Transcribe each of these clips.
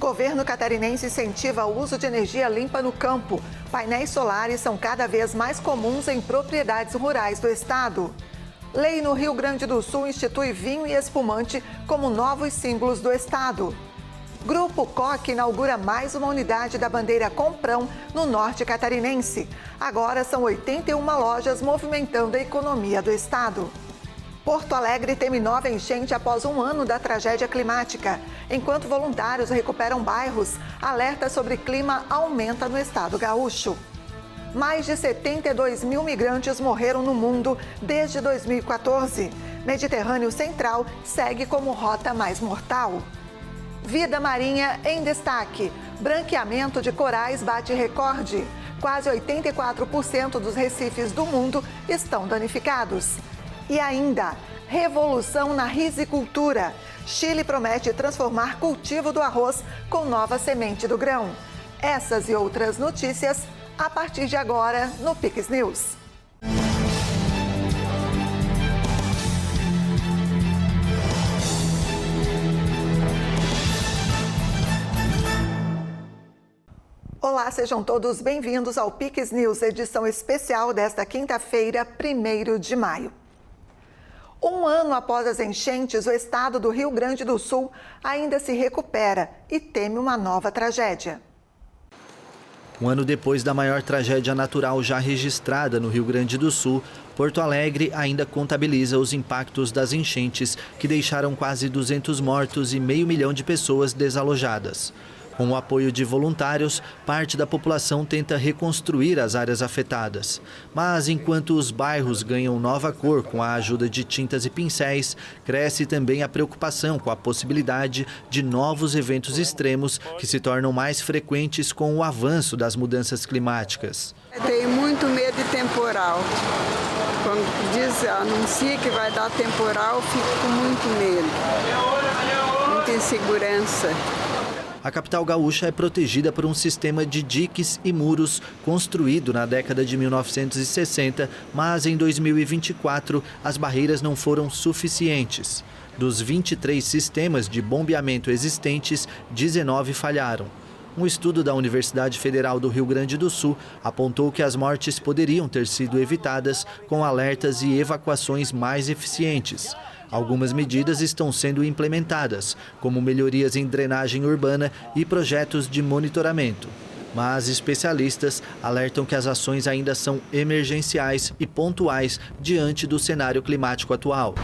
Governo catarinense incentiva o uso de energia limpa no campo. Painéis solares são cada vez mais comuns em propriedades rurais do estado. Lei no Rio Grande do Sul institui vinho e espumante como novos símbolos do estado. Grupo Coque inaugura mais uma unidade da bandeira Comprão no norte catarinense. Agora são 81 lojas movimentando a economia do estado. Porto Alegre teme nova enchente após um ano da tragédia climática. Enquanto voluntários recuperam bairros, alerta sobre clima aumenta no estado gaúcho. Mais de 72 mil migrantes morreram no mundo desde 2014. Mediterrâneo Central segue como rota mais mortal. Vida marinha em destaque. Branqueamento de corais bate recorde. Quase 84% dos recifes do mundo estão danificados. E ainda, revolução na risicultura. Chile promete transformar cultivo do arroz com nova semente do grão. Essas e outras notícias a partir de agora no Pix News. Olá, sejam todos bem-vindos ao Pix News, edição especial desta quinta-feira, 1º de maio. Um ano após as enchentes, o estado do Rio Grande do Sul ainda se recupera e teme uma nova tragédia. Um ano depois da maior tragédia natural já registrada no Rio Grande do Sul, Porto Alegre ainda contabiliza os impactos das enchentes que deixaram quase 200 mortos e meio milhão de pessoas desalojadas. Com o apoio de voluntários, parte da população tenta reconstruir as áreas afetadas. Mas enquanto os bairros ganham nova cor com a ajuda de tintas e pincéis, cresce também a preocupação com a possibilidade de novos eventos extremos que se tornam mais frequentes com o avanço das mudanças climáticas. Tenho muito medo de temporal. Quando anuncia que vai dar temporal, eu fico com muito medo, muita insegurança. A capital gaúcha é protegida por um sistema de diques e muros construído na década de 1960, mas em 2024 as barreiras não foram suficientes. Dos 23 sistemas de bombeamento existentes, 19 falharam. Um estudo da Universidade Federal do Rio Grande do Sul apontou que as mortes poderiam ter sido evitadas com alertas e evacuações mais eficientes. Algumas medidas estão sendo implementadas, como melhorias em drenagem urbana e projetos de monitoramento. Mas especialistas alertam que as ações ainda são emergenciais e pontuais diante do cenário climático atual.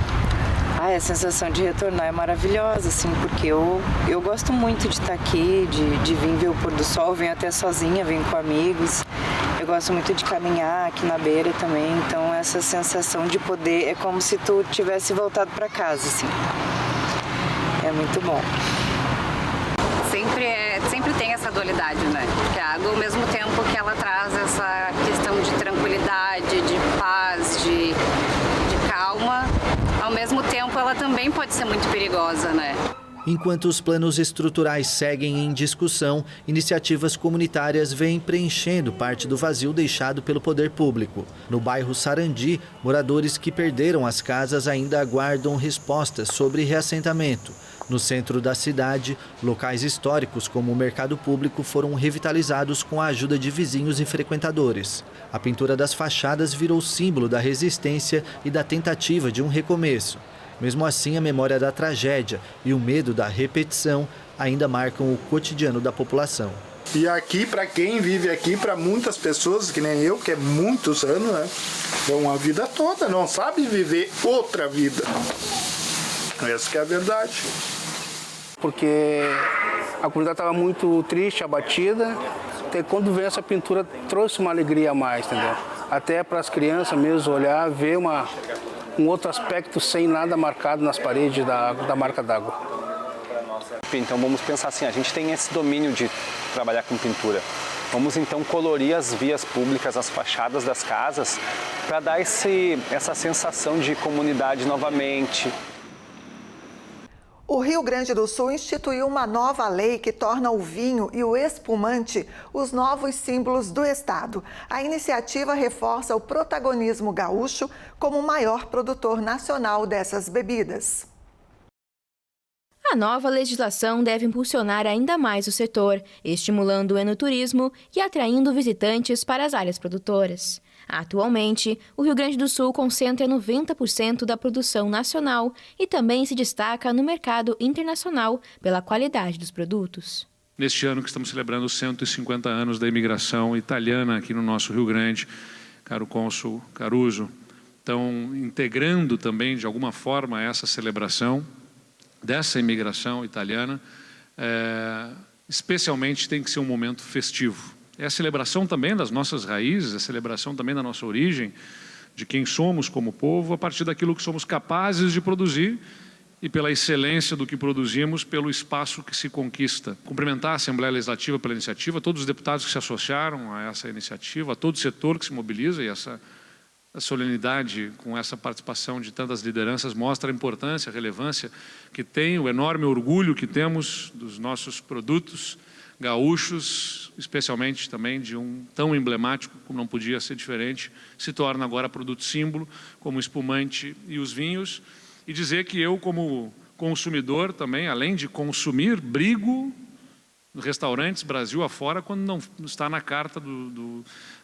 A sensação de retornar é maravilhosa, assim, porque eu gosto muito de estar aqui, de vir ver o pôr do sol, venho até sozinha, venho com amigos. Eu gosto muito de caminhar aqui na beira também, então essa sensação de poder é como se tu tivesse voltado para casa, assim. É muito bom. Sempre tem essa dualidade, né? Porque a água, ao mesmo tempo que ela traz essa questão de tranquilidade, de paz, de calma, ao mesmo tempo ela também pode ser muito perigosa, né? Enquanto os planos estruturais seguem em discussão, iniciativas comunitárias vêm preenchendo parte do vazio deixado pelo poder público. No bairro Sarandi, moradores que perderam as casas ainda aguardam respostas sobre reassentamento. No centro da cidade, locais históricos como o mercado público foram revitalizados com a ajuda de vizinhos e frequentadores. A pintura das fachadas virou símbolo da resistência e da tentativa de um recomeço. Mesmo assim, a memória da tragédia e o medo da repetição ainda marcam o cotidiano da população. E aqui, para quem vive aqui, para muitas pessoas, que nem eu, que é muitos anos, né? É uma vida toda, não sabe viver outra vida. Essa que é a verdade. Porque a comunidade estava muito triste, abatida. Até quando veio essa pintura, trouxe uma alegria a mais, entendeu? Até para as crianças mesmo olhar, ver um outro aspecto sem nada marcado nas paredes da marca d'água. Então vamos pensar assim, a gente tem esse domínio de trabalhar com pintura. Vamos então colorir as vias públicas, as fachadas das casas, para dar essa sensação de comunidade novamente. O Rio Grande do Sul instituiu uma nova lei que torna o vinho e o espumante os novos símbolos do estado. A iniciativa reforça o protagonismo gaúcho como o maior produtor nacional dessas bebidas. A nova legislação deve impulsionar ainda mais o setor, estimulando o enoturismo e atraindo visitantes para as áreas produtoras. Atualmente, o Rio Grande do Sul concentra 90% da produção nacional e também se destaca no mercado internacional pela qualidade dos produtos. Neste ano que estamos celebrando os 150 anos da imigração italiana aqui no nosso Rio Grande, caro cônsul Caruso, estão integrando também de alguma forma essa celebração dessa imigração italiana, especialmente tem que ser um momento festivo. É a celebração também das nossas raízes, a celebração também da nossa origem, de quem somos como povo, a partir daquilo que somos capazes de produzir e pela excelência do que produzimos, pelo espaço que se conquista. Cumprimentar a Assembleia Legislativa pela iniciativa, todos os deputados que se associaram a essa iniciativa, a todo o setor que se mobiliza, e a solenidade com essa participação de tantas lideranças mostra a importância, a relevância que tem, o enorme orgulho que temos dos nossos produtos gaúchos, especialmente também de um tão emblemático, como não podia ser diferente, se torna agora produto símbolo, como o espumante e os vinhos. E dizer que eu, como consumidor também, além de consumir, brigo nos restaurantes Brasil afora quando não está na carta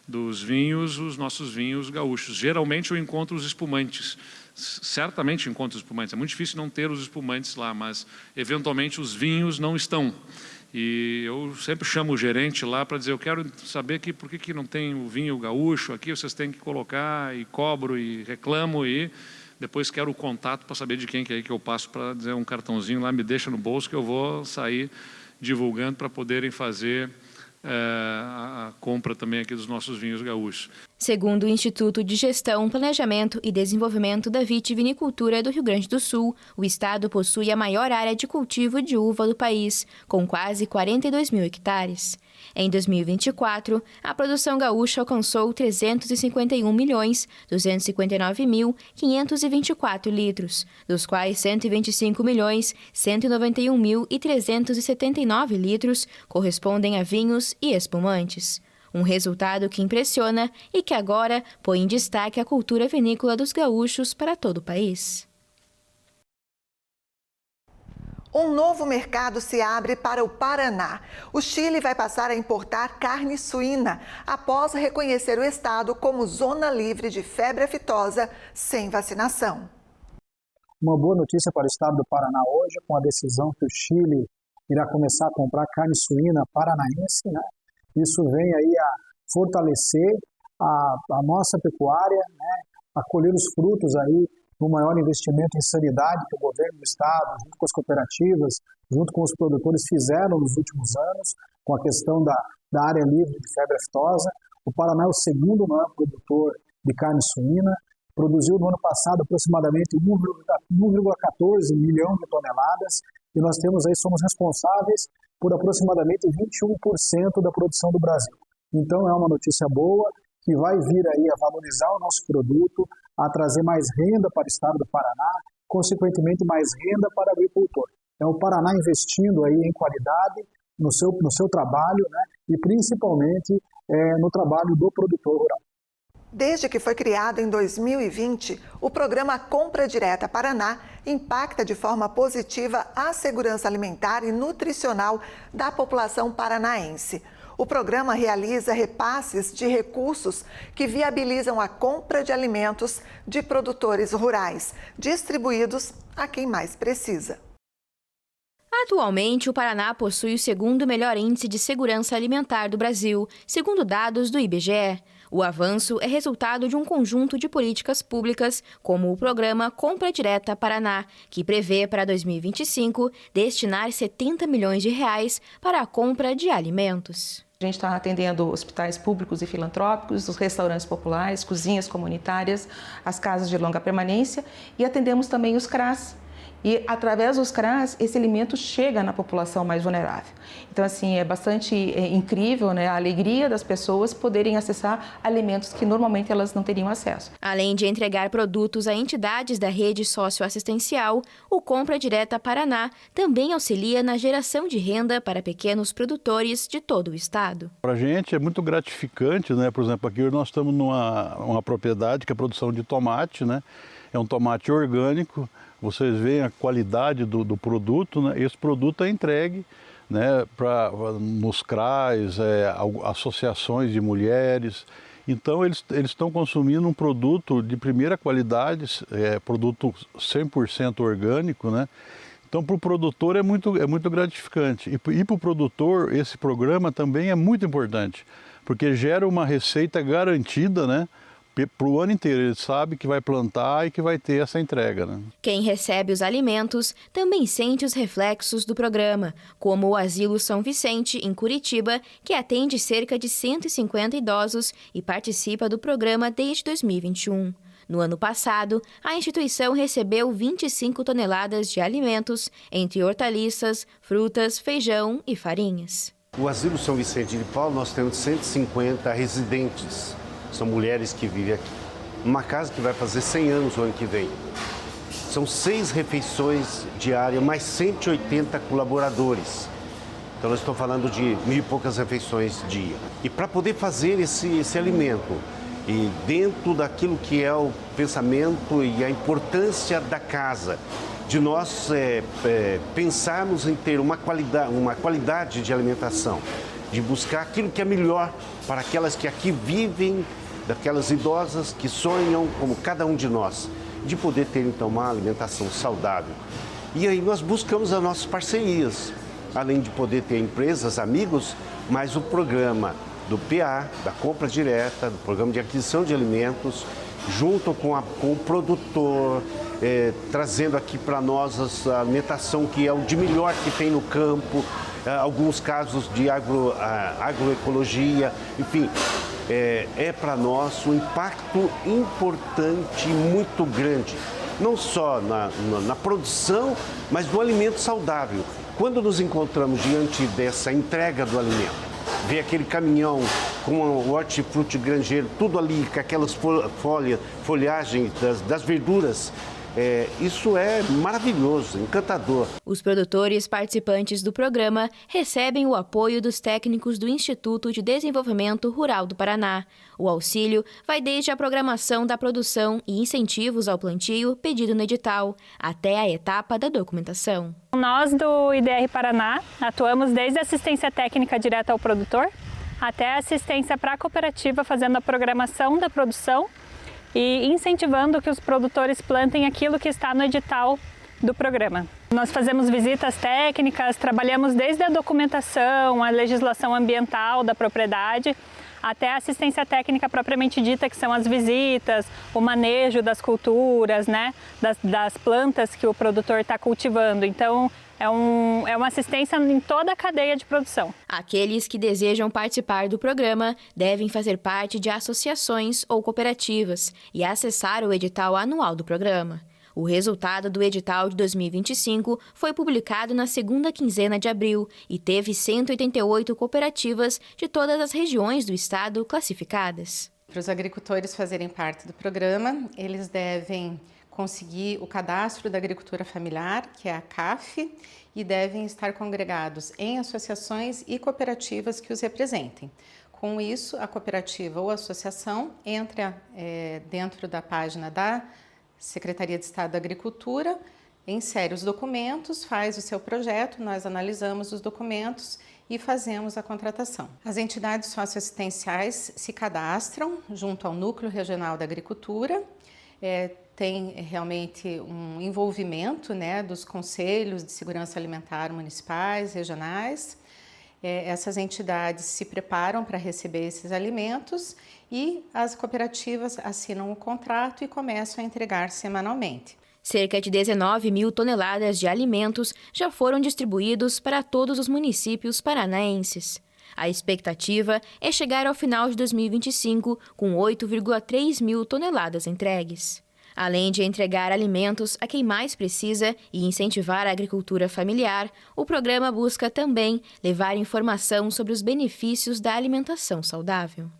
dos vinhos, os nossos vinhos gaúchos. Geralmente eu encontro os espumantes, certamente encontro os espumantes, é muito difícil não ter os espumantes lá, mas eventualmente os vinhos não estão. E eu sempre chamo o gerente lá para dizer, eu quero saber por que não tem o vinho gaúcho aqui, vocês têm que colocar, e cobro e reclamo, e depois quero o contato para saber de quem que é que eu passo para dizer um cartãozinho lá, me deixa no bolso que eu vou sair divulgando para poderem fazer a compra também aqui dos nossos vinhos gaúchos. Segundo o Instituto de Gestão, Planejamento e Desenvolvimento da Vitivinicultura do Rio Grande do Sul, o estado possui a maior área de cultivo de uva do país, com quase 42 mil hectares. Em 2024, a produção gaúcha alcançou 351.259.524 litros, dos quais 125.191.379 litros correspondem a vinhos e espumantes. Um resultado que impressiona e que agora põe em destaque a cultura vinícola dos gaúchos para todo o país. Um novo mercado se abre para o Paraná. O Chile vai passar a importar carne suína após reconhecer o estado como zona livre de febre aftosa sem vacinação. Uma boa notícia para o estado do Paraná hoje, com a decisão que o Chile irá começar a comprar carne suína paranaense, né? Isso vem aí a fortalecer a nossa pecuária, né? A colher os frutos aí do maior investimento em sanidade que o governo do estado, junto com as cooperativas, junto com os produtores, fizeram nos últimos anos, com a questão da área livre de febre aftosa. O Paraná é o segundo maior produtor de carne suína, produziu no ano passado aproximadamente 1,14 milhão de toneladas, e nós temos aí, somos responsáveis por aproximadamente 21% da produção do Brasil. Então é uma notícia boa, que vai vir aí a valorizar o nosso produto, a trazer mais renda para o estado do Paraná, consequentemente mais renda para o agricultor. É o Paraná investindo aí em qualidade no seu trabalho, né? E principalmente no trabalho do produtor rural. Desde que foi criado em 2020, o programa Compra Direta Paraná impacta de forma positiva a segurança alimentar e nutricional da população paranaense. O programa realiza repasses de recursos que viabilizam a compra de alimentos de produtores rurais, distribuídos a quem mais precisa. Atualmente, o Paraná possui o segundo melhor índice de segurança alimentar do Brasil, segundo dados do IBGE. O avanço é resultado de um conjunto de políticas públicas, como o programa Compra Direta Paraná, que prevê para 2025 destinar 70 milhões de reais para a compra de alimentos. A gente está atendendo hospitais públicos e filantrópicos, os restaurantes populares, cozinhas comunitárias, as casas de longa permanência e atendemos também os CRAS. E, através dos CRAS, esse alimento chega na população mais vulnerável. Então, assim, é bastante incrível, né, a alegria das pessoas poderem acessar alimentos que normalmente elas não teriam acesso. Além de entregar produtos a entidades da rede socioassistencial, o Compra Direta Paraná também auxilia na geração de renda para pequenos produtores de todo o estado. Para a gente é muito gratificante, né? Por exemplo, aqui nós estamos numa propriedade que é a produção de tomate, né? É um tomate orgânico, vocês veem a qualidade do produto, né? Esse produto é entregue, né, nos CRAs, associações de mulheres. Então eles estão consumindo um produto de primeira qualidade, produto 100% orgânico, né? Então para o produtor é muito gratificante. E para o produtor esse programa também é muito importante, porque gera uma receita garantida, né? Para o ano inteiro, ele sabe que vai plantar e que vai ter essa entrega, né? Quem recebe os alimentos também sente os reflexos do programa, como o Asilo São Vicente, em Curitiba, que atende cerca de 150 idosos e participa do programa desde 2021. No ano passado, a instituição recebeu 25 toneladas de alimentos, entre hortaliças, frutas, feijão e farinhas. O Asilo São Vicente de Paulo, nós temos 150 residentes. São mulheres que vivem aqui. Uma casa que vai fazer 100 anos o ano que vem. São 6 refeições diárias, mais 180 colaboradores. Então nós estamos falando de 1.000 e poucas refeições dia. E para poder fazer esse alimento, e dentro daquilo que é o pensamento e a importância da casa, de nós pensarmos em ter uma qualidade de alimentação, de buscar aquilo que é melhor para aquelas que aqui vivem, daquelas idosas que sonham, como cada um de nós, de poder ter então uma alimentação saudável. E aí nós buscamos as nossas parcerias, além de poder ter empresas, amigos, mas o programa do PA, da compra direta, do programa de aquisição de alimentos, junto com o produtor, trazendo aqui para nós a alimentação que é o de melhor que tem no campo, alguns casos de agroecologia, enfim, é para nós um impacto importante, muito grande, não só na produção, mas do alimento saudável. Quando nos encontramos diante dessa entrega do alimento, ver aquele caminhão com o hortifruti granjeiro, tudo ali, com aquelas folhagens das verduras, isso é maravilhoso, encantador. Os produtores participantes do programa recebem o apoio dos técnicos do Instituto de Desenvolvimento Rural do Paraná. O auxílio vai desde a programação da produção e incentivos ao plantio pedido no edital, até a etapa da documentação. Nós do IDR Paraná atuamos desde a assistência técnica direta ao produtor até a assistência para a cooperativa, fazendo a programação da produção e incentivando que os produtores plantem aquilo que está no edital do programa. Nós fazemos visitas técnicas, trabalhamos desde a documentação, a legislação ambiental da propriedade, até a assistência técnica propriamente dita, que são as visitas, o manejo das culturas, né, das plantas que o produtor está cultivando. Então, é uma assistência em toda a cadeia de produção. Aqueles que desejam participar do programa devem fazer parte de associações ou cooperativas e acessar o edital anual do programa. O resultado do edital de 2025 foi publicado na segunda quinzena de abril e teve 188 cooperativas de todas as regiões do estado classificadas. Para os agricultores fazerem parte do programa, eles devem conseguir o cadastro da agricultura familiar, que é a CAF, e devem estar congregados em associações e cooperativas que os representem. Com isso, a cooperativa ou associação entra dentro da página da Secretaria de Estado da Agricultura, insere os documentos, faz o seu projeto, nós analisamos os documentos e fazemos a contratação. As entidades socioassistenciais se cadastram junto ao Núcleo Regional da Agricultura, tem realmente um envolvimento, né, dos conselhos de segurança alimentar municipais, regionais. Essas entidades se preparam para receber esses alimentos e as cooperativas assinam o contrato e começam a entregar semanalmente. Cerca de 19.000 toneladas de alimentos já foram distribuídos para todos os municípios paranaenses. A expectativa é chegar ao final de 2025 com 8,3 mil toneladas entregues. Além de entregar alimentos a quem mais precisa e incentivar a agricultura familiar, o programa busca também levar informação sobre os benefícios da alimentação saudável.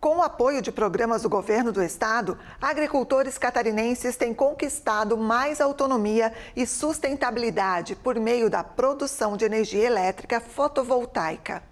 Com o apoio de programas do governo do estado, agricultores catarinenses têm conquistado mais autonomia e sustentabilidade por meio da produção de energia elétrica fotovoltaica.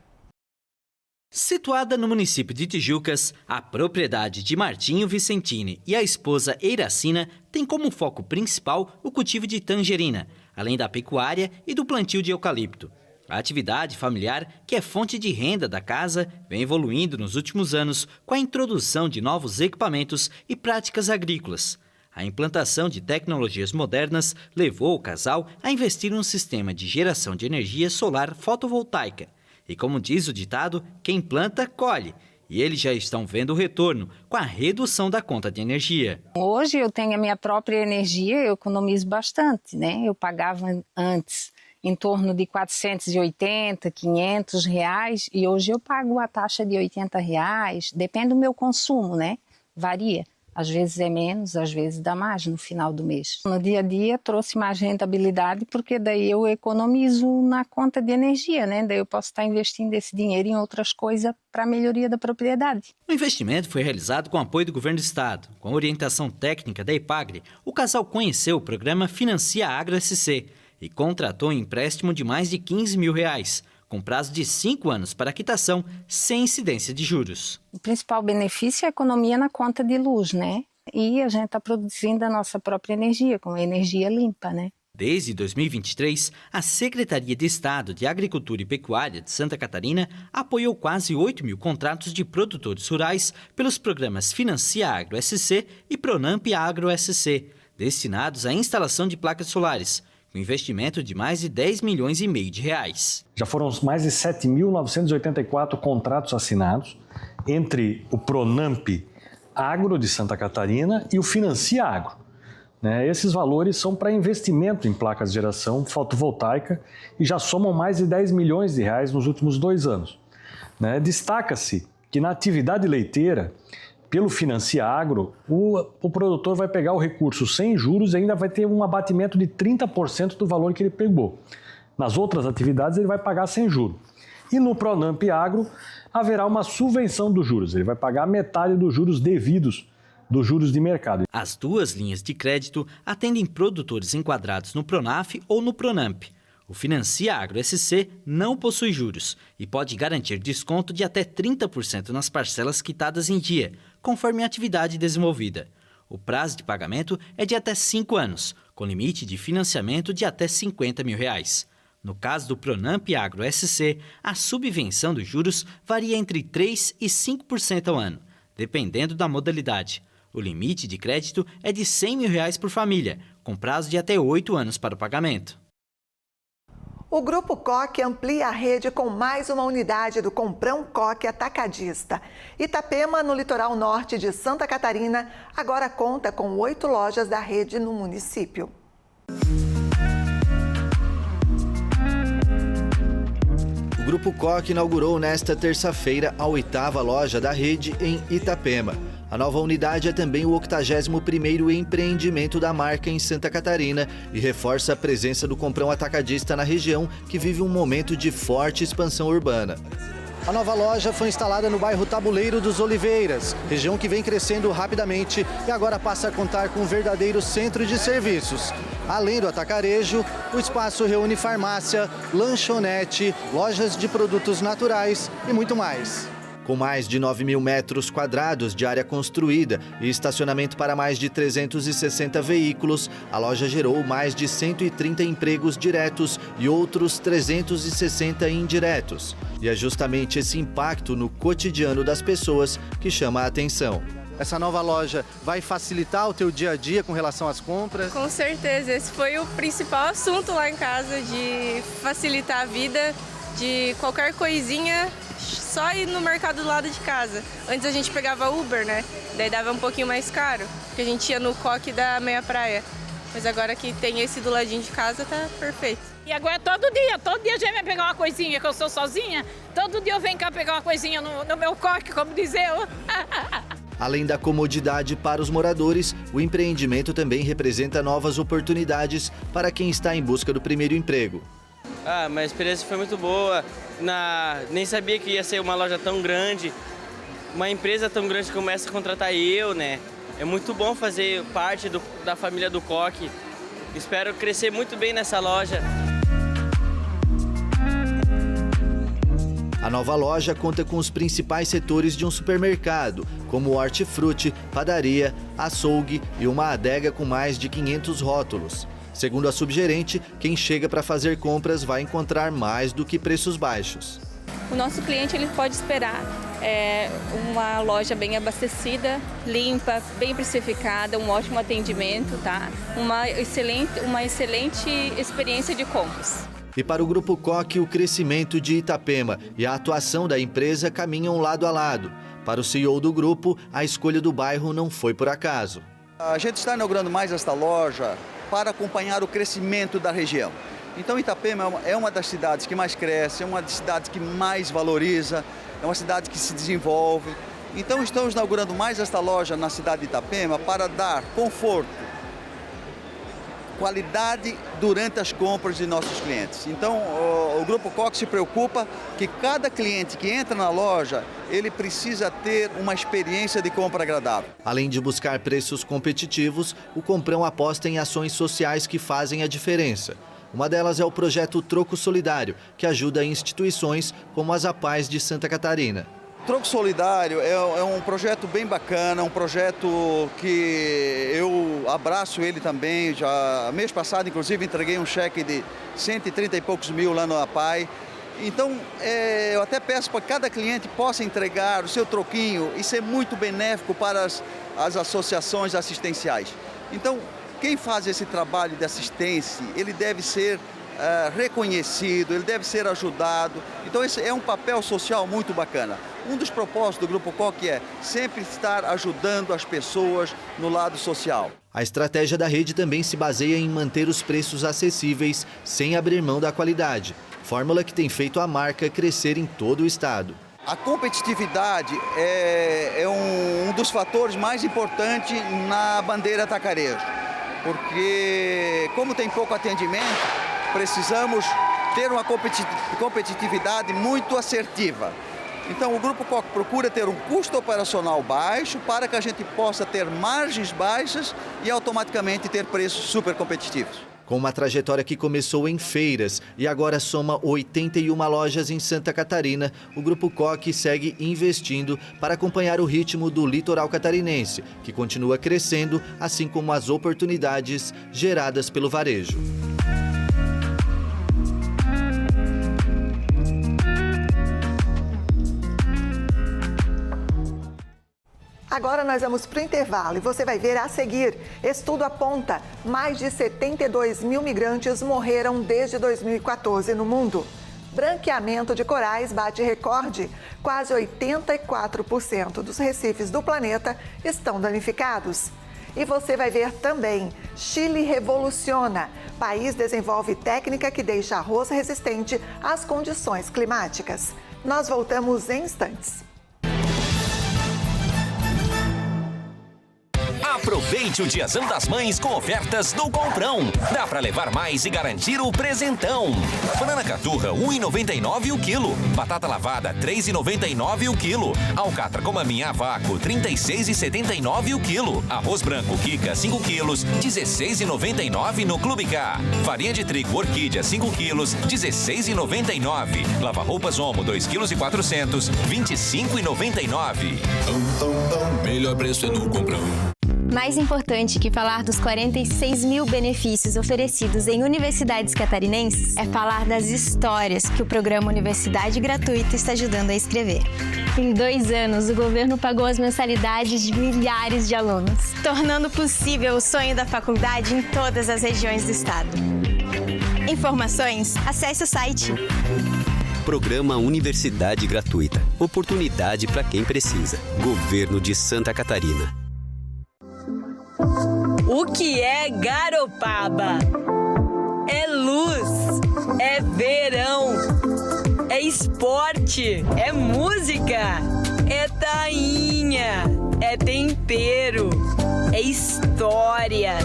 Situada no município de Tijucas, a propriedade de Martinho Vicentini e a esposa Eiracina tem como foco principal o cultivo de tangerina, além da pecuária e do plantio de eucalipto. A atividade familiar, que é fonte de renda da casa, vem evoluindo nos últimos anos com a introdução de novos equipamentos e práticas agrícolas. A implantação de tecnologias modernas levou o casal a investir num sistema de geração de energia solar fotovoltaica. E como diz o ditado, quem planta, colhe. E eles já estão vendo o retorno com a redução da conta de energia. Hoje eu tenho a minha própria energia, eu economizo bastante, né? Eu pagava antes em torno de 480, 500 reais e hoje eu pago a taxa de 80 reais, depende do meu consumo, né? Varia. Às vezes é menos, às vezes dá mais no final do mês. No dia a dia trouxe mais rentabilidade porque daí eu economizo na conta de energia, né? Daí eu posso estar investindo esse dinheiro em outras coisas para a melhoria da propriedade. O investimento foi realizado com apoio do governo do estado. Com a orientação técnica da Epagre, o casal conheceu o programa Financia Agro SC e contratou um empréstimo de mais de 15 mil reais, com prazo de 5 anos para quitação, sem incidência de juros. O principal benefício é a economia na conta de luz, né? E a gente está produzindo a nossa própria energia, com energia limpa, né? Desde 2023, a Secretaria de Estado de Agricultura e Pecuária de Santa Catarina apoiou quase 8 mil contratos de produtores rurais pelos programas Financia Agro SC e Pronamp Agro SC, destinados à instalação de placas solares, com investimento de mais de 10 milhões e meio de reais. Já foram mais de 7.984 contratos assinados entre o Pronamp Agro de Santa Catarina e o Financia Agro. Esses valores são para investimento em placas de geração fotovoltaica e já somam mais de 10 milhões de reais nos últimos 2 anos. Destaca-se que na atividade leiteira, pelo Financia Agro, o produtor vai pegar o recurso sem juros e ainda vai ter um abatimento de 30% do valor que ele pegou. Nas outras atividades ele vai pagar sem juros. E no Pronamp Agro haverá uma subvenção dos juros, ele vai pagar metade dos juros devidos dos juros de mercado. As duas linhas de crédito atendem produtores enquadrados no Pronaf ou no Pronamp. O Financia Agro SC não possui juros e pode garantir desconto de até 30% nas parcelas quitadas em dia, conforme a atividade desenvolvida. O prazo de pagamento é de até 5 anos, com limite de financiamento de até 50 mil reais. No caso do Pronamp Agro SC, a subvenção dos juros varia entre 3% e 5% ao ano, dependendo da modalidade. O limite de crédito é de 100 mil reais por família, com prazo de até 8 anos para o pagamento. O Grupo Coque amplia a rede com mais uma unidade do Comprão Coque Atacadista. Itapema, no litoral norte de Santa Catarina, agora conta com 8 lojas da rede no município. O Grupo Coque inaugurou nesta terça-feira a 8ª loja da rede em Itapema. A nova unidade é também o 81º empreendimento da marca em Santa Catarina e reforça a presença do Comprão Atacadista na região, que vive um momento de forte expansão urbana. A nova loja foi instalada no bairro Tabuleiro dos Oliveiras, região que vem crescendo rapidamente e agora passa a contar com um verdadeiro centro de serviços. Além do atacarejo, o espaço reúne farmácia, lanchonete, lojas de produtos naturais e muito mais. Com mais de 9 mil metros quadrados de área construída e estacionamento para mais de 360 veículos, a loja gerou mais de 130 empregos diretos e outros 360 indiretos. E é justamente esse impacto no cotidiano das pessoas que chama a atenção. Essa nova loja vai facilitar o teu dia a dia com relação às compras? Com certeza, esse foi o principal assunto lá em casa, de facilitar a vida, de qualquer coisinha, só ir no mercado do lado de casa. Antes a gente pegava Uber, né? Daí dava um pouquinho mais caro, porque a gente ia no Coque da Meia Praia. Mas agora que tem esse do ladinho de casa, tá perfeito. E agora todo dia a gente vai pegar uma coisinha, que eu sou sozinha. Todo dia eu venho cá pegar uma coisinha no meu Coque, como diz eu. Além da comodidade para os moradores, o empreendimento também representa novas oportunidades para quem está em busca do primeiro emprego. Mas a experiência foi muito boa. Nem sabia que ia ser uma loja tão grande, uma empresa tão grande que começa a contratar eu, né? É muito bom fazer parte da família do Coque. Espero crescer muito bem nessa loja. A nova loja conta com os principais setores de um supermercado, como hortifruti, padaria, açougue e uma adega com mais de 500 rótulos. Segundo a subgerente, quem chega para fazer compras vai encontrar mais do que preços baixos. O nosso cliente ele pode esperar uma loja bem abastecida, limpa, bem precificada, um ótimo atendimento, tá? Uma excelente experiência de compras. E para o Grupo Koch, o crescimento de Itapema e a atuação da empresa caminham lado a lado. Para o CEO do grupo, a escolha do bairro não foi por acaso. A gente está inaugurando mais esta loja para acompanhar o crescimento da região. Então Itapema é uma das cidades que mais cresce, é uma das cidades que mais valoriza, é uma cidade que se desenvolve. Então estamos inaugurando mais esta loja na cidade de Itapema para dar conforto, qualidade durante as compras de nossos clientes. Então o Grupo Koch se preocupa que cada cliente que entra na loja, ele precisa ter uma experiência de compra agradável. Além de buscar preços competitivos, o Comprão aposta em ações sociais que fazem a diferença. Uma delas é o projeto Troco Solidário, que ajuda instituições como as APAES de Santa Catarina. Troco Solidário é um projeto bem bacana, um projeto que eu abraço ele também. Já mês passado, inclusive, entreguei um cheque de 130 e poucos mil lá no APAE. Então, eu até peço para que cada cliente possa entregar o seu troquinho. Isso é muito benéfico para as associações assistenciais. Então, quem faz esse trabalho de assistência, ele deve ser reconhecido, ele deve ser ajudado. Então esse é um papel social muito bacana. Um dos propósitos do Grupo Koch é sempre estar ajudando as pessoas no lado social. A estratégia da rede também se baseia em manter os preços acessíveis sem abrir mão da qualidade, fórmula que tem feito a marca crescer em todo o estado. A competitividade é um dos fatores mais importantes na bandeira atacarejo. Porque, como tem pouco atendimento, precisamos ter uma competitividade muito assertiva. Então, o Grupo Koch procura ter um custo operacional baixo para que a gente possa ter margens baixas e automaticamente ter preços super competitivos. Com uma trajetória que começou em feiras e agora soma 81 lojas em Santa Catarina, o Grupo Koch segue investindo para acompanhar o ritmo do litoral catarinense, que continua crescendo, assim como as oportunidades geradas pelo varejo. Agora nós vamos para o intervalo e você vai ver a seguir. Estudo aponta: mais de 72 mil migrantes morreram desde 2014 no mundo. Branqueamento de corais bate recorde. Quase 84% dos recifes do planeta estão danificados. E você vai ver também: Chile revoluciona. País desenvolve técnica que deixa arroz resistente às condições climáticas. Nós voltamos em instantes. Aproveite o Diazão das Mães com ofertas do Comprão. Dá pra levar mais e garantir o presentão. Banana caturra, R$ 1,99 o quilo. Batata lavada, R$ 3,99 o quilo. Alcatra com maminha a vácuo, R$ 36,79 o quilo. Arroz branco Kika, 5 quilos, R$ 16,99 no Clube K. Farinha de trigo Orquídea, 5 quilos, R$ 16,99. Lava-roupas Omo, 2,4 kg, R$ 25,99. Melhor preço é no Comprão. Mais importante que falar dos 46 mil benefícios oferecidos em universidades catarinenses é falar das histórias que o programa Universidade Gratuita está ajudando a escrever. Em 2 anos, o governo pagou as mensalidades de milhares de alunos, tornando possível o sonho da faculdade em todas as regiões do estado. Informações? Acesse o site. Programa Universidade Gratuita. Oportunidade para quem precisa. Governo de Santa Catarina. O que é Garopaba? É luz, é verão, é esporte, é música, é tainha, é tempero, é história,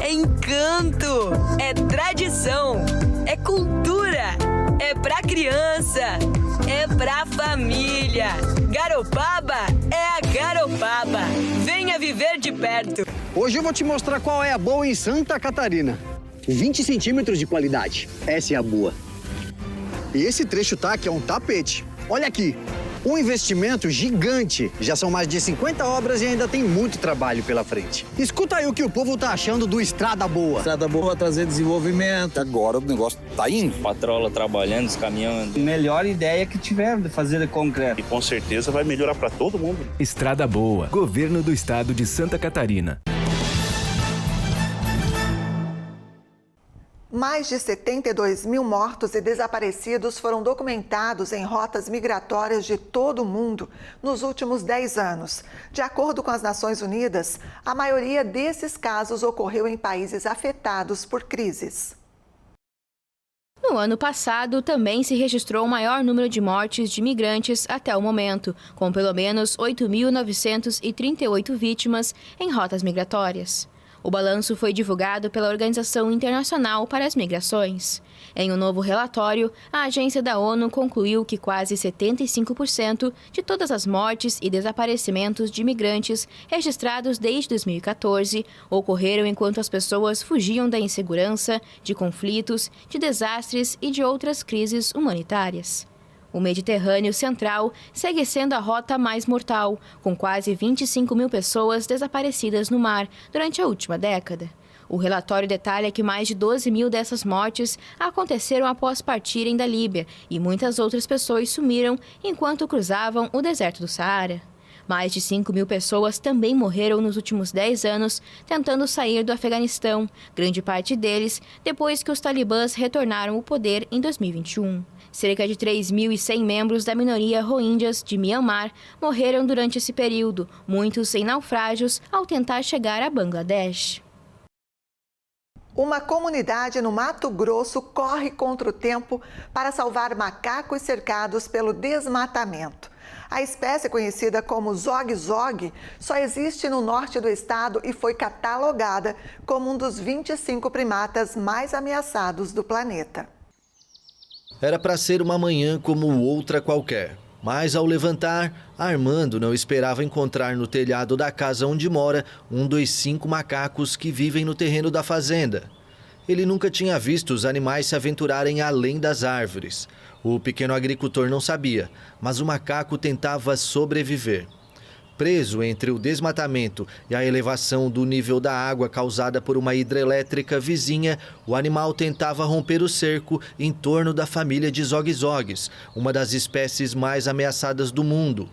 é encanto, é tradição, é cultura, é pra criança, é pra família. Garopaba é a Garopaba. Venha viver de perto. Hoje eu vou te mostrar qual é a boa em Santa Catarina. 20 centímetros de qualidade. Essa é a boa. E esse trecho tá aqui é um tapete. Olha aqui, um investimento gigante. Já são mais de 50 obras e ainda tem muito trabalho pela frente. Escuta aí o que o povo tá achando do Estrada Boa. Estrada Boa vai trazer desenvolvimento. Agora o negócio tá indo. Patrola trabalhando, os caminhões. Melhor ideia que tiver de fazer de concreto. E com certeza vai melhorar para todo mundo. Estrada Boa, Governo do Estado de Santa Catarina. Mais de 72 mil mortos e desaparecidos foram documentados em rotas migratórias de todo o mundo nos últimos 10 anos. De acordo com as Nações Unidas, a maioria desses casos ocorreu em países afetados por crises. No ano passado, também se registrou o maior número de mortes de migrantes até o momento, com pelo menos 8.938 vítimas em rotas migratórias. O balanço foi divulgado pela Organização Internacional para as Migrações. Em um novo relatório, a agência da ONU concluiu que quase 75% de todas as mortes e desaparecimentos de imigrantes registrados desde 2014 ocorreram enquanto as pessoas fugiam da insegurança, de conflitos, de desastres e de outras crises humanitárias. O Mediterrâneo Central segue sendo a rota mais mortal, com quase 25 mil pessoas desaparecidas no mar durante a última década. O relatório detalha que mais de 12 mil dessas mortes aconteceram após partirem da Líbia e muitas outras pessoas sumiram enquanto cruzavam o deserto do Saara. Mais de 5 mil pessoas também morreram nos últimos 10 anos tentando sair do Afeganistão, grande parte deles depois que os talibãs retornaram ao poder em 2021. Cerca de 3.100 membros da minoria Rohingyas de Myanmar morreram durante esse período, muitos em naufrágios ao tentar chegar a Bangladesh. Uma comunidade no Mato Grosso corre contra o tempo para salvar macacos cercados pelo desmatamento. A espécie conhecida como zog-zog só existe no norte do estado e foi catalogada como um dos 25 primatas mais ameaçados do planeta. Era para ser uma manhã como outra qualquer, mas ao levantar, Armando não esperava encontrar no telhado da casa onde mora um dos 5 macacos que vivem no terreno da fazenda. Ele nunca tinha visto os animais se aventurarem além das árvores. O pequeno agricultor não sabia, mas o macaco tentava sobreviver. Preso entre o desmatamento e a elevação do nível da água causada por uma hidrelétrica vizinha, o animal tentava romper o cerco em torno da família de zog-zogs, uma das espécies mais ameaçadas do mundo.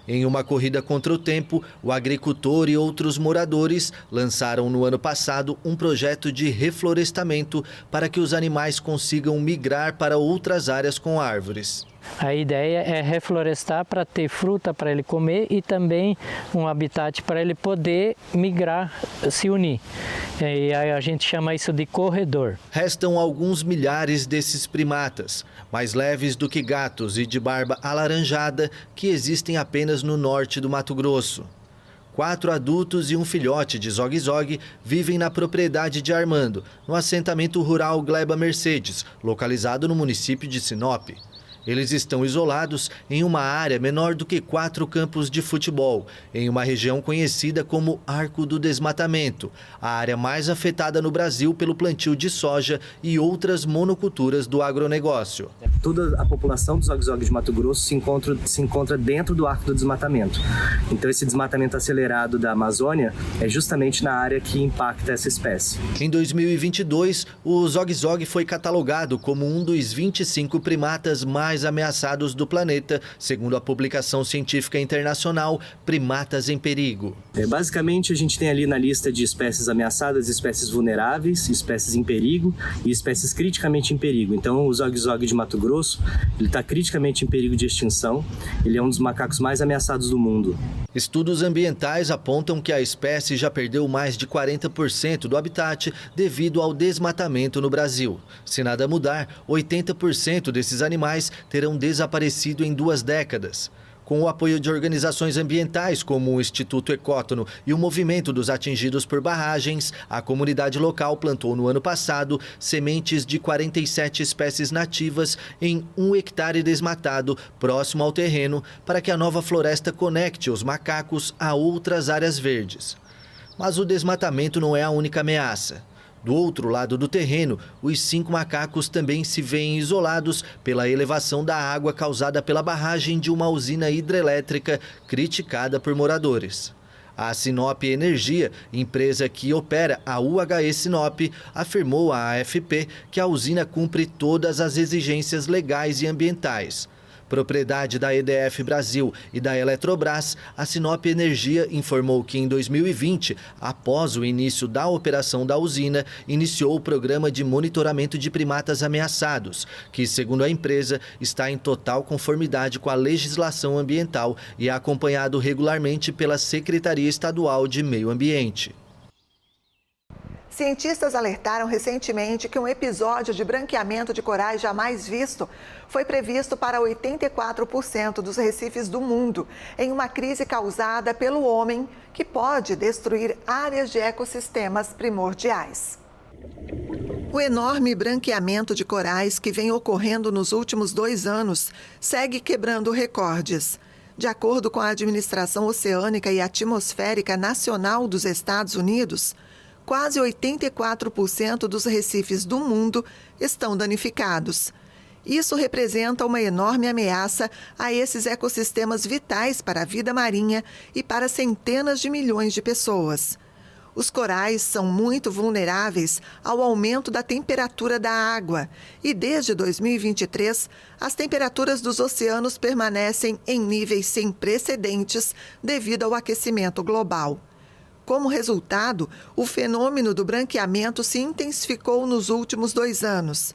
Em uma corrida contra o tempo, o agricultor e outros moradores lançaram no ano passado um projeto de reflorestamento para que os animais consigam migrar para outras áreas com árvores. A ideia é reflorestar para ter fruta para ele comer e também um habitat para ele poder migrar, se unir. E aí a gente chama isso de corredor. Restam alguns milhares desses primatas, mais leves do que gatos e de barba alaranjada, que existem apenas no norte do Mato Grosso. 4 adultos e um filhote de zog-zog vivem na propriedade de Armando, no assentamento rural Gleba Mercedes, localizado no município de Sinop. Eles estão isolados em uma área menor do que 4 campos de futebol, em uma região conhecida como Arco do Desmatamento, a área mais afetada no Brasil pelo plantio de soja e outras monoculturas do agronegócio. Toda a população do zog-zog de Mato Grosso se encontra dentro do Arco do Desmatamento. Então esse desmatamento acelerado da Amazônia é justamente na área que impacta essa espécie. Em 2022, o zog-zog foi catalogado como um dos 25 primatas mais ameaçados do planeta, segundo a publicação científica internacional Primatas em Perigo. Basicamente, a gente tem ali na lista de espécies ameaçadas, espécies vulneráveis, espécies em perigo e espécies criticamente em perigo. Então, o zog-zog de Mato Grosso, ele está criticamente em perigo de extinção. Ele é um dos macacos mais ameaçados do mundo. Estudos ambientais apontam que a espécie já perdeu mais de 40% do habitat devido ao desmatamento no Brasil. Se nada mudar, 80% desses animais terão desaparecido em 2 décadas. Com o apoio de organizações ambientais como o Instituto Ecótono e o Movimento dos Atingidos por Barragens, a comunidade local plantou no ano passado sementes de 47 espécies nativas em 1 hectare desmatado próximo ao terreno para que a nova floresta conecte os macacos a outras áreas verdes. Mas o desmatamento não é a única ameaça. Do outro lado do terreno, os 5 macacos também se veem isolados pela elevação da água causada pela barragem de uma usina hidrelétrica criticada por moradores. A Sinop Energia, empresa que opera a UHE Sinop, afirmou à AFP que a usina cumpre todas as exigências legais e ambientais. Propriedade da EDF Brasil e da Eletrobras, a Sinop Energia informou que em 2020, após o início da operação da usina, iniciou o programa de monitoramento de primatas ameaçados, que, segundo a empresa, está em total conformidade com a legislação ambiental e é acompanhado regularmente pela Secretaria Estadual de Meio Ambiente. Cientistas alertaram recentemente que um episódio de branqueamento de corais jamais visto foi previsto para 84% dos recifes do mundo, em uma crise causada pelo homem que pode destruir áreas de ecossistemas primordiais. O enorme branqueamento de corais que vem ocorrendo nos últimos 2 anos segue quebrando recordes. De acordo com a Administração Oceânica e Atmosférica Nacional dos Estados Unidos, quase 84% dos recifes do mundo estão danificados. Isso representa uma enorme ameaça a esses ecossistemas vitais para a vida marinha e para centenas de milhões de pessoas. Os corais são muito vulneráveis ao aumento da temperatura da água e, desde 2023, as temperaturas dos oceanos permanecem em níveis sem precedentes devido ao aquecimento global. Como resultado, o fenômeno do branqueamento se intensificou nos últimos 2 anos.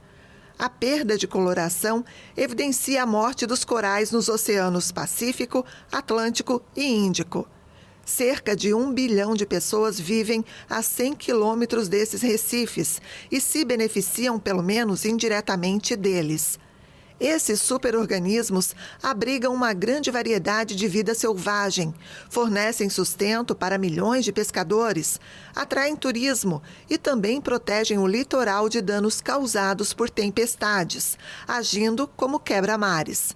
A perda de coloração evidencia a morte dos corais nos oceanos Pacífico, Atlântico e Índico. Cerca de 1 bilhão de pessoas vivem a 100 quilômetros desses recifes e se beneficiam, pelo menos indiretamente, deles. Esses superorganismos abrigam uma grande variedade de vida selvagem, fornecem sustento para milhões de pescadores, atraem turismo e também protegem o litoral de danos causados por tempestades, agindo como quebra-mares.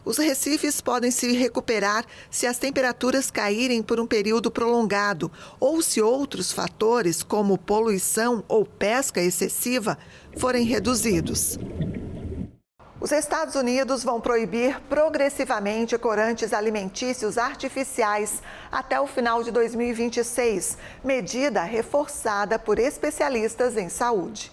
Os recifes podem se recuperar se as temperaturas caírem por um período prolongado ou se outros fatores, como poluição ou pesca excessiva, forem reduzidos. Os Estados Unidos vão proibir progressivamente corantes alimentícios artificiais até o final de 2026, medida reforçada por especialistas em saúde.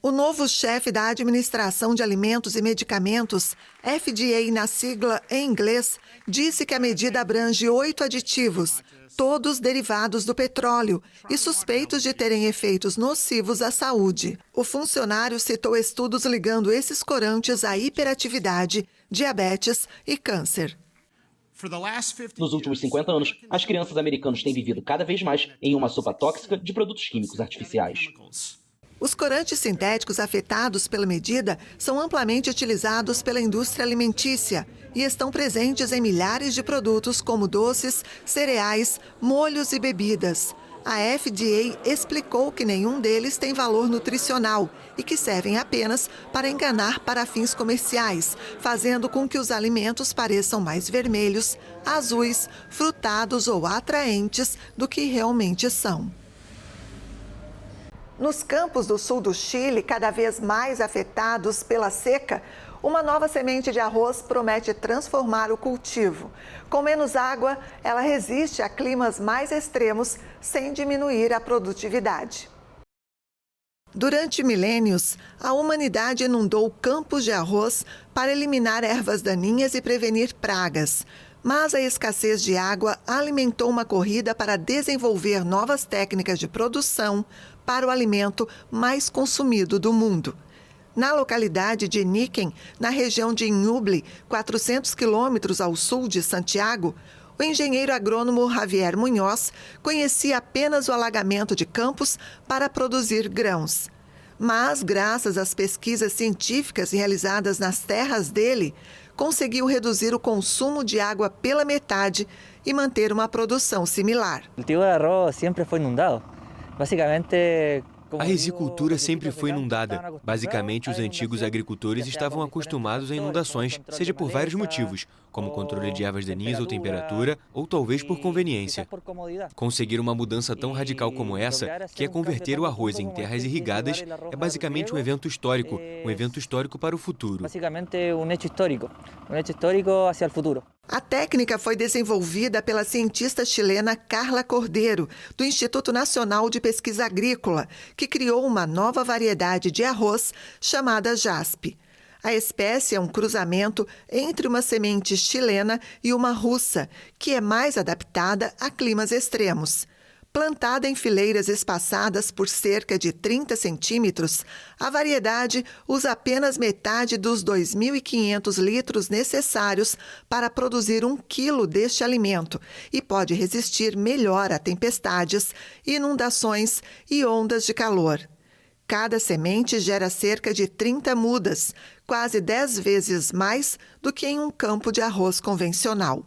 O novo chefe da Administração de Alimentos e Medicamentos, FDA na sigla em inglês, disse que a medida abrange 8 aditivos, todos derivados do petróleo e suspeitos de terem efeitos nocivos à saúde. O funcionário citou estudos ligando esses corantes à hiperatividade, diabetes e câncer. Nos últimos 50 anos, as crianças americanas têm vivido cada vez mais em uma sopa tóxica de produtos químicos artificiais. Os corantes sintéticos afetados pela medida são amplamente utilizados pela indústria alimentícia e estão presentes em milhares de produtos como doces, cereais, molhos e bebidas. A FDA explicou que nenhum deles tem valor nutricional e que servem apenas para enganar para fins comerciais, fazendo com que os alimentos pareçam mais vermelhos, azuis, frutados ou atraentes do que realmente são. Nos campos do sul do Chile, cada vez mais afetados pela seca, uma nova semente de arroz promete transformar o cultivo. Com menos água, ela resiste a climas mais extremos sem diminuir a produtividade. Durante milênios, a humanidade inundou campos de arroz para eliminar ervas daninhas e prevenir pragas. Mas a escassez de água alimentou uma corrida para desenvolver novas técnicas de produção para o alimento mais consumido do mundo. Na localidade de Niquén, na região de Ñuble, 400 quilômetros ao sul de Santiago, o engenheiro agrônomo Javier Munhoz conhecia apenas o alagamento de campos para produzir grãos. Mas, graças às pesquisas científicas realizadas nas terras dele, conseguiu reduzir o consumo de água pela metade e manter uma produção similar. O cultivo de arroz sempre foi inundado. Básicamente, A risicultura sempre foi inundada. Basicamente, os antigos agricultores estavam acostumados a inundações, seja por vários motivos, como controle de ervas daninhas ou temperatura, ou talvez por conveniência. Conseguir uma mudança tão radical como essa, que é converter o arroz em terras irrigadas, é basicamente um evento histórico para o futuro. Basicamente um hecho histórico hacia o futuro. A técnica foi desenvolvida pela cientista chilena Carla Cordeiro, do Instituto Nacional de Pesquisa Agrícola, que criou uma nova variedade de arroz chamada jaspe. A espécie é um cruzamento entre uma semente chilena e uma russa, que é mais adaptada a climas extremos. Plantada em fileiras espaçadas por cerca de 30 centímetros, a variedade usa apenas metade dos 2.500 litros necessários para produzir 1 quilo deste alimento e pode resistir melhor a tempestades, inundações e ondas de calor. Cada semente gera cerca de 30 mudas, quase 10 vezes mais do que em um campo de arroz convencional.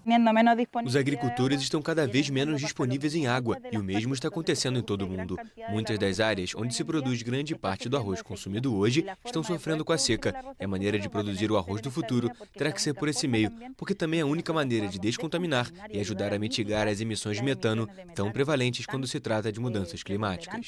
Os agricultores estão cada vez menos disponíveis em água, e o mesmo está acontecendo em todo o mundo. Muitas das áreas onde se produz grande parte do arroz consumido hoje estão sofrendo com a seca. E a maneira de produzir o arroz do futuro terá que ser por esse meio, porque também é a única maneira de descontaminar e ajudar a mitigar as emissões de metano, tão prevalentes quando se trata de mudanças climáticas.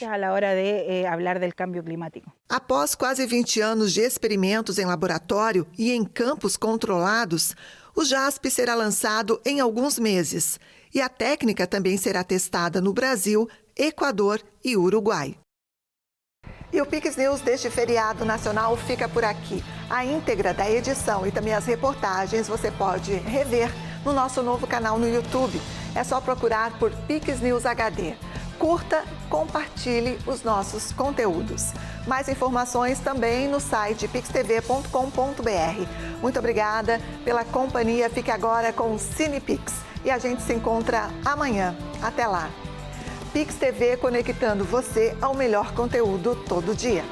Após quase 20 anos de experimentos em laboratório e em campos controlados, o jaspe será lançado em alguns meses e a técnica também será testada no Brasil, Equador e Uruguai. E o Pix News deste feriado nacional fica por aqui. A íntegra da edição e também as reportagens você pode rever no nosso novo canal no YouTube. É só procurar por Pix News HD. Curta, compartilhe os nossos conteúdos. Mais informações também no site pixtv.com.br. Muito obrigada pela companhia. Fique agora com o CinePix e a gente se encontra amanhã. Até lá. Pix TV conectando você ao melhor conteúdo todo dia.